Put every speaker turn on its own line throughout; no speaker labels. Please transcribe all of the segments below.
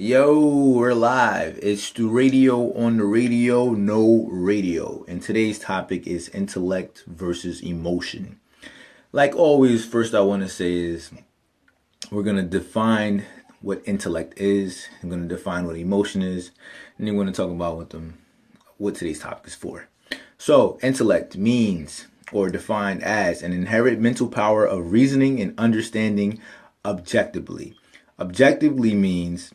Yo, we're live. It's the radio on the radio, no radio. And today's topic is intellect versus emotion. Like always, first I want to say is we're going to define what intellect is. I'm going to define what emotion is. And then we're going to talk about what today's topic is for. So, intellect means or defined as an inherent mental power of reasoning and understanding objectively. Objectively means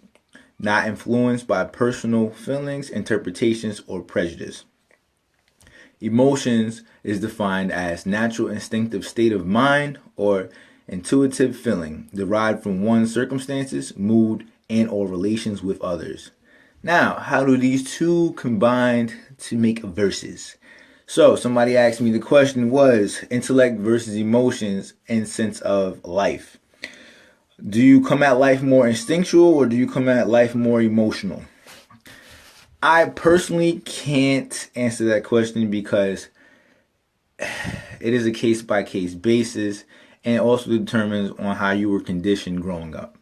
not influenced by personal feelings, interpretations, or prejudice. Emotions is defined as natural instinctive state of mind or intuitive feeling derived from one's circumstances, mood, and or relations with others. Now, how do these two combine to make verses? So, somebody asked me the question was intellect versus emotions in sense of life. Do you come at life more instinctual or do you come at life more emotional? I personally can't answer that question because it is a case by case basis and it also determines on how you were conditioned growing up.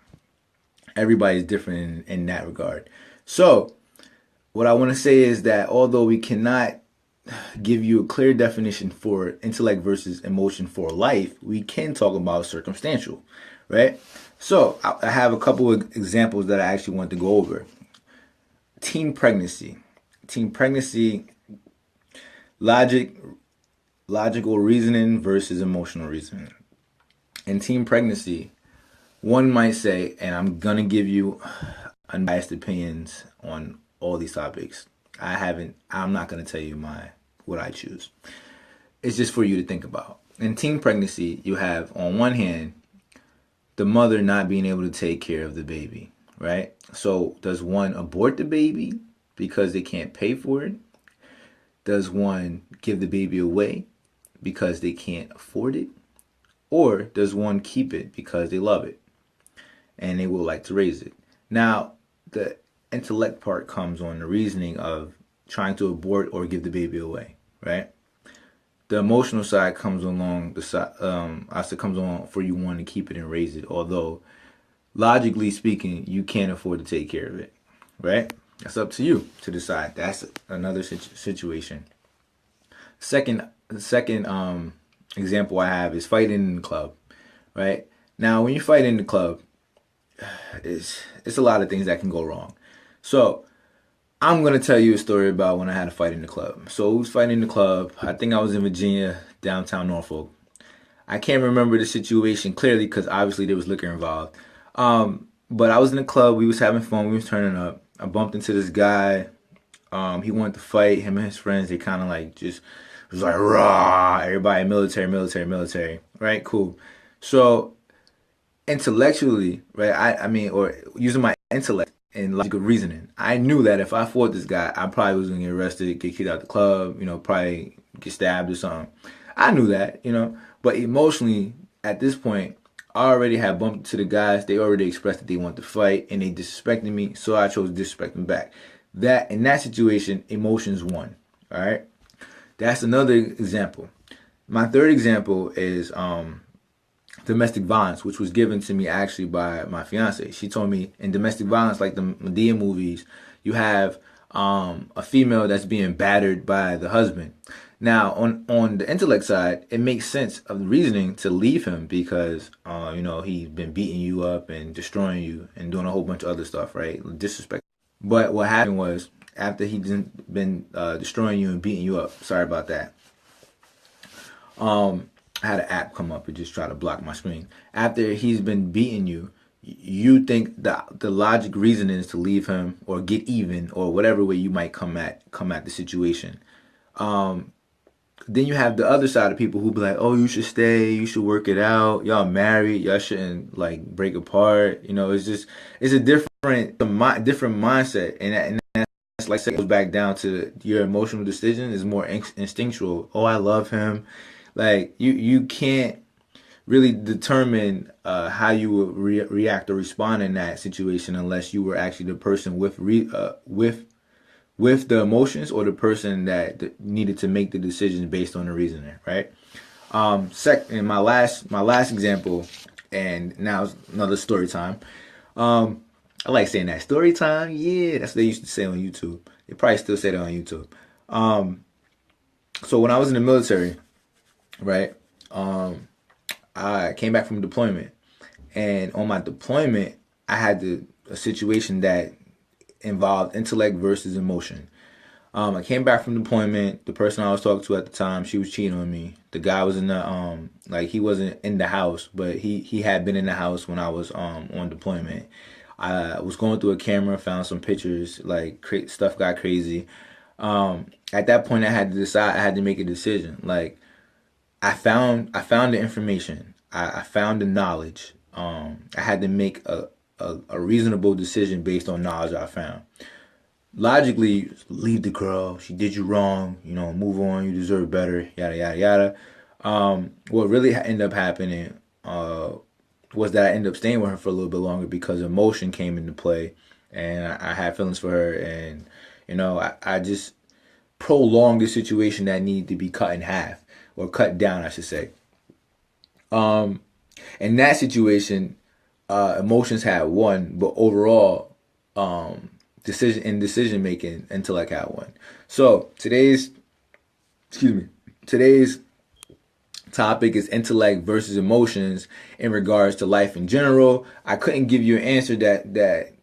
Everybody's different in that regard. So, what I want to say is that although we cannot give you a clear definition for intellect versus emotion for life, we can talk about circumstantial, right? So I have a couple of examples that I actually want to go over. Teen pregnancy. Teen pregnancy, logical reasoning versus emotional reasoning. In teen pregnancy, one might say, and I'm going to give you unbiased opinions on all these topics. I'm not going to tell you what I choose. It's just for you to think about. In teen pregnancy, you have on one hand the mother not being able to take care of the baby, right? So does one abort the baby because they can't pay for it? Does one give the baby away because they can't afford it? Or does one keep it because they love it and they will like to raise it? Now, the intellect part comes on the reasoning of trying to abort or give the baby away, right? The emotional side comes along the side. I said comes on for you wanting to keep it and raise it. Although, logically speaking, you can't afford to take care of it, right? That's up to you to decide. That's another situation. The second example I have is fighting in the club, right? Now, when you fight in the club, it's a lot of things that can go wrong. So I'm going to tell you a story about when I had a fight in the club. So I was fighting in the club. I think I was in Virginia, downtown Norfolk. I can't remember the situation clearly because obviously there was liquor involved. But I was in the club. We was having fun. We was turning up. I bumped into this guy. He wanted to fight. Him and his friends, they kind of like just was like, rah, everybody military, military, military. Right? Cool. So intellectually, right, or using my intellect and logical reasoning, I knew that if I fought this guy, I probably was gonna get arrested, get kicked out the club, probably get stabbed or something. I knew that, but emotionally, at this point, I already had bumped into the guys. They already expressed that they want to fight, and they disrespected me, so I chose to disrespect them back. That in that situation, emotions won. All right, that's another example. My third example is domestic violence, which was given to me actually by my fiance. She told me in domestic violence, like the Medea movies, you have a female that's being battered by the husband. Now, on the intellect side, it makes sense of the reasoning to leave him because, he's been beating you up and destroying you and doing a whole bunch of other stuff, right? Disrespect. But what happened was, after he's been destroying you and beating you up, sorry about that. I had an app come up and just try to block my screen. After he's been beating you, you think that the logic reason is to leave him or get even or whatever way you might come at the situation. Then you have the other side of people who be like, "Oh, you should stay. You should work it out. Y'all married. Y'all shouldn't like break apart." It's a different mindset, and that's like it goes back down to your emotional decision is more instinctual. Oh, I love him. Like you can't really determine how you would react or respond in that situation unless you were actually the person with the emotions or the person that needed to make the decisions based on the reasoning, right? Second, my last example, and now it's another story time. I like saying that story time. Yeah, that's what they used to say on YouTube. They probably still say that on YouTube. Um, so when I was in the military, right, I came back from deployment, and on my deployment, I had a situation that involved intellect versus emotion. I came back from deployment. The person I was talking to at the time, she was cheating on me. The guy was in the like he wasn't in the house, but he had been in the house when I was on deployment. I was going through a camera, found some pictures, like stuff got crazy. At that point, I had to decide. I had to make a decision. Like I found the information. I found the knowledge. I had to make a reasonable decision based on knowledge I found. Logically, leave the girl. She did you wrong. You know, move on. You deserve better. Yada yada yada. What really ended up happening was that I ended up staying with her for a little bit longer because emotion came into play, and I had feelings for her, and I just prolonged the situation that needed to be cut in half or cut down, I should say. Um, in that situation, emotions had won, but overall, decision making, intellect had won. So excuse me, today's topic is intellect versus emotions in regards to life in general. I couldn't give you an answer that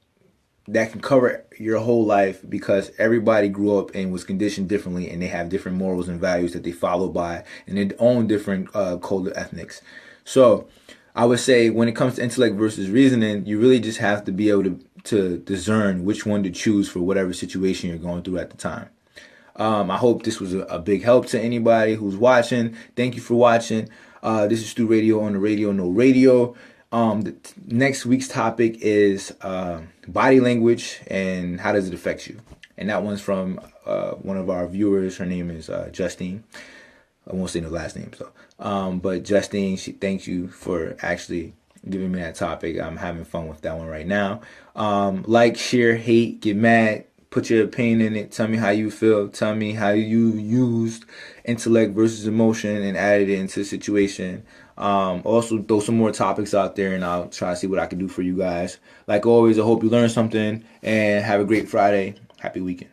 can cover your whole life because everybody grew up and was conditioned differently, and they have different morals and values that they follow by and their own different code of ethnics. So I would say when it comes to intellect versus reasoning, you really just have to be able to discern which one to choose for whatever situation you're going through at the time. I hope this was a big help to anybody who's watching. Thank you for watching. This is Stu Radio on the Radio No Radio. Next week's topic is body language and how does it affect you. And that one's from one of our viewers. Her name is Justine. I won't say the last name, so. But Justine, she thanks you for actually giving me that topic. I'm having fun with that one right now. Like, share, hate, get mad. Put your opinion in it. Tell me how you feel. Tell me how you used intellect versus emotion and added it into the situation. Also, throw some more topics out there, and I'll try to see what I can do for you guys. Like always, I hope you learned something, and have a great Friday. Happy weekend.